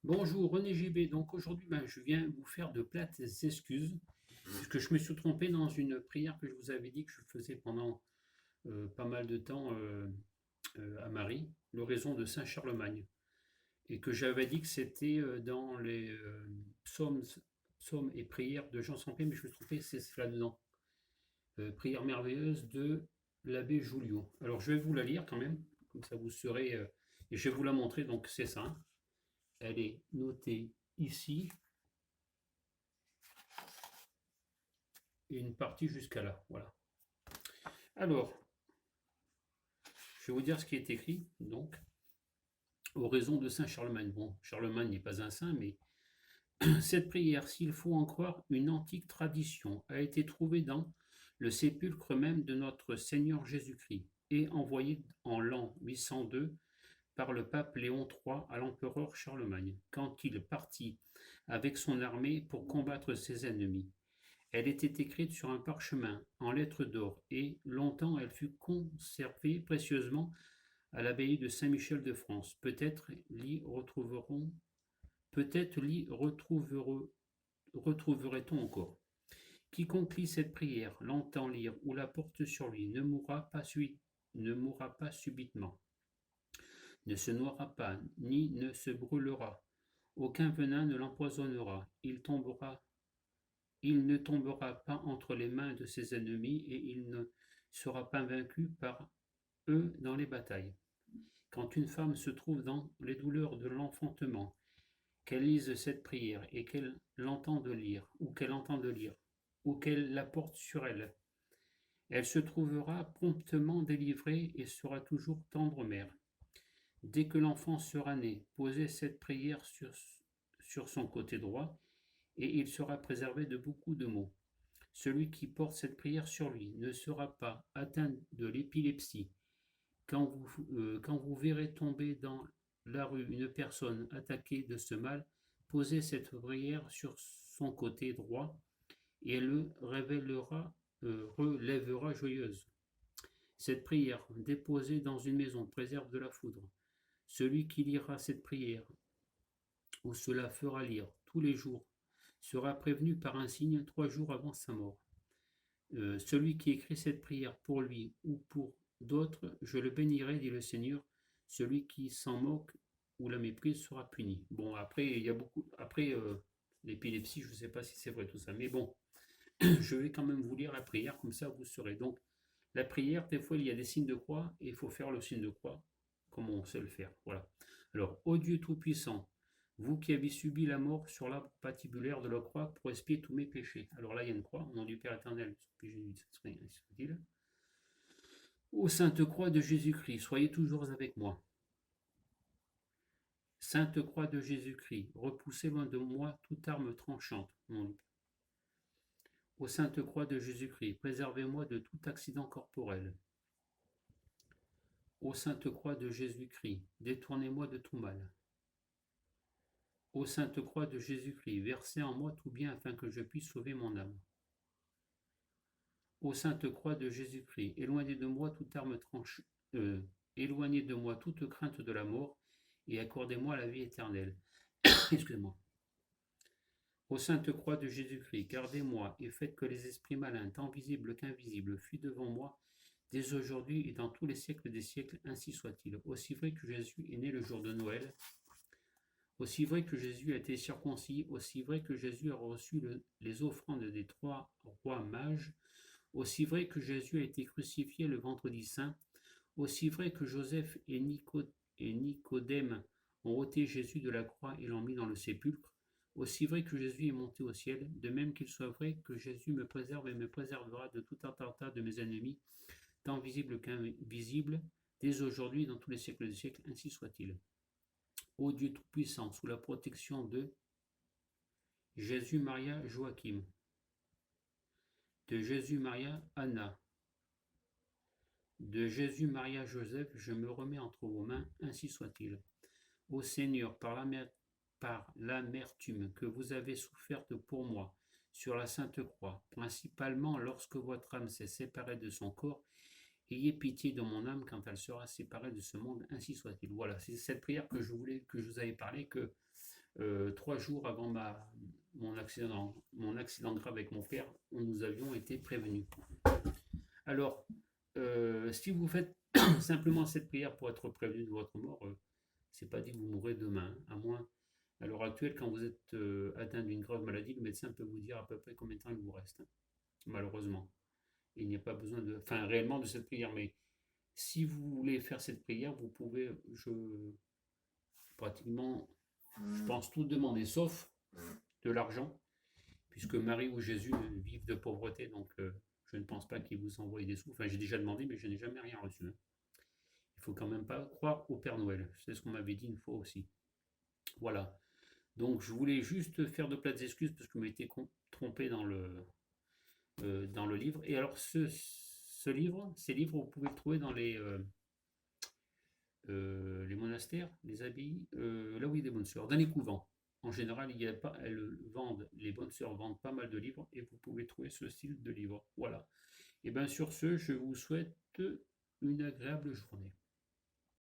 Bonjour René JB, donc aujourd'hui je viens vous faire de plates excuses, puisque je me suis trompé dans une prière que je vous avais dit que je faisais pendant pas mal de temps à Marie, l'oraison de Saint Charlemagne, et que j'avais dit que c'était dans les psaumes et prières de Jean Samplé, mais je me suis trompé, c'est là-dedans. Prière merveilleuse de l'abbé Julio. Alors je vais vous la lire quand même, comme ça vous saurez, et je vais vous la montrer, donc c'est ça, hein. Elle est notée ici, et une partie jusqu'à là. Voilà. Alors, je vais vous dire ce qui est écrit, donc, oraison de Saint Charlemagne. Bon, Charlemagne n'est pas un saint, mais cette prière, s'il faut en croire une antique tradition, a été trouvée dans le sépulcre même de notre Seigneur Jésus-Christ et envoyée en l'an 802 par le pape Léon III à l'empereur Charlemagne, quand il partit avec son armée pour combattre ses ennemis. Elle était écrite sur un parchemin en lettres d'or et, longtemps, elle fut conservée précieusement à l'abbaye de Saint-Michel de France. Peut-être l'y retrouverait-on encore. Quiconque lit cette prière, l'entend lire ou la porte sur lui, ne mourra pas subitement, ne se noiera pas, ni ne se brûlera. Aucun venin ne l'empoisonnera. Il ne tombera pas entre les mains de ses ennemis et il ne sera pas vaincu par eux dans les batailles. Quand une femme se trouve dans les douleurs de l'enfantement, qu'elle lise cette prière et qu'elle l'entende lire, ou qu'elle la porte sur elle, elle se trouvera promptement délivrée et sera toujours tendre mère. Dès que l'enfant sera né, posez cette prière sur son côté droit et il sera préservé de beaucoup de maux. Celui qui porte cette prière sur lui ne sera pas atteint de l'épilepsie. Quand vous verrez tomber dans la rue une personne attaquée de ce mal, posez cette prière sur son côté droit et elle le relèvera joyeuse. Cette prière, déposée dans une maison, préserve de la foudre. Celui qui lira cette prière, ou se la fera lire tous les jours, sera prévenu par un signe 3 jours avant sa mort. Celui qui écrit cette prière pour lui ou pour d'autres, je le bénirai, dit le Seigneur. Celui qui s'en moque ou la méprise sera puni. Bon, après, il y a beaucoup. Après, l'épilepsie, je ne sais pas si c'est vrai tout ça. Mais bon, je vais quand même vous lire la prière, comme ça vous saurez. Donc, la prière, des fois, il y a des signes de croix et il faut faire le signe de croix comme on sait le faire. Voilà. Alors, ô Dieu Tout-Puissant, vous qui avez subi la mort sur l'arbre patibulaire de la croix pour expier tous mes péchés. Alors là, il y a une croix, au nom du Père éternel, soit-il. Ô Sainte Croix de Jésus-Christ, soyez toujours avec moi. Sainte Croix de Jésus-Christ, repoussez loin de moi toute arme tranchante. Ô Sainte Croix de Jésus-Christ, préservez-moi de tout accident corporel. Ô Sainte Croix de Jésus-Christ, détournez-moi de tout mal. Ô Sainte Croix de Jésus-Christ, versez en moi tout bien afin que je puisse sauver mon âme. Ô Sainte Croix de Jésus-Christ, éloignez de moi toute arme éloignez de moi toute crainte de la mort et accordez-moi la vie éternelle. Excusez-moi. Ô Sainte Croix de Jésus-Christ, gardez-moi et faites que les esprits malins, tant visibles qu'invisibles, fuient devant moi dès aujourd'hui et dans tous les siècles des siècles, ainsi soit-il. Aussi vrai que Jésus est né le jour de Noël, aussi vrai que Jésus a été circoncis, aussi vrai que Jésus a reçu les offrandes des 3 rois mages, aussi vrai que Jésus a été crucifié le vendredi saint, aussi vrai que Joseph et Nicodème ont ôté Jésus de la croix et l'ont mis dans le sépulcre, aussi vrai que Jésus est monté au ciel, de même qu'il soit vrai que Jésus me préserve et me préservera de tout attentat de mes ennemis, tant visibles qu'invisibles, dès aujourd'hui dans tous les siècles des siècles, ainsi soit-il. Ô Dieu Tout-Puissant, sous la protection de Jésus Maria Joachim, de Jésus Maria Anna, de Jésus Maria Joseph, je me remets entre vos mains, ainsi soit-il. Ô Seigneur, par l'amertume que vous avez soufferte pour moi sur la Sainte Croix, principalement lorsque votre âme s'est séparée de son corps, ayez pitié de mon âme quand elle sera séparée de ce monde, ainsi soit-il. Voilà, c'est cette prière que je vous avais parlé, que 3 jours avant mon accident grave avec mon père, nous avions été prévenus. Alors, si vous faites simplement cette prière pour être prévenu de votre mort, c'est pas dit que vous mourrez demain, à moins, à l'heure actuelle, quand vous êtes atteint d'une grave maladie, le médecin peut vous dire à peu près combien de temps il vous reste, malheureusement. Il n'y a pas besoin réellement de cette prière, mais si vous voulez faire cette prière, vous pouvez, pratiquement, je pense, tout demander, sauf de l'argent, puisque Marie ou Jésus vivent de pauvreté, donc je ne pense pas qu'ils vous envoient des sous. Enfin, j'ai déjà demandé, mais je n'ai jamais rien reçu. Il faut quand même pas croire au Père Noël. C'est ce qu'on m'avait dit une fois aussi. Voilà. Donc, je voulais juste faire de plates excuses parce que je m'étais trompé dans le livre. Et alors, ces livres, vous pouvez le trouver dans les monastères, les abbayes, là où il y a des bonnes sœurs, dans les couvents. En général, les bonnes sœurs vendent pas mal de livres et vous pouvez trouver ce style de livre. Voilà. Et bien sur ce, je vous souhaite une agréable journée.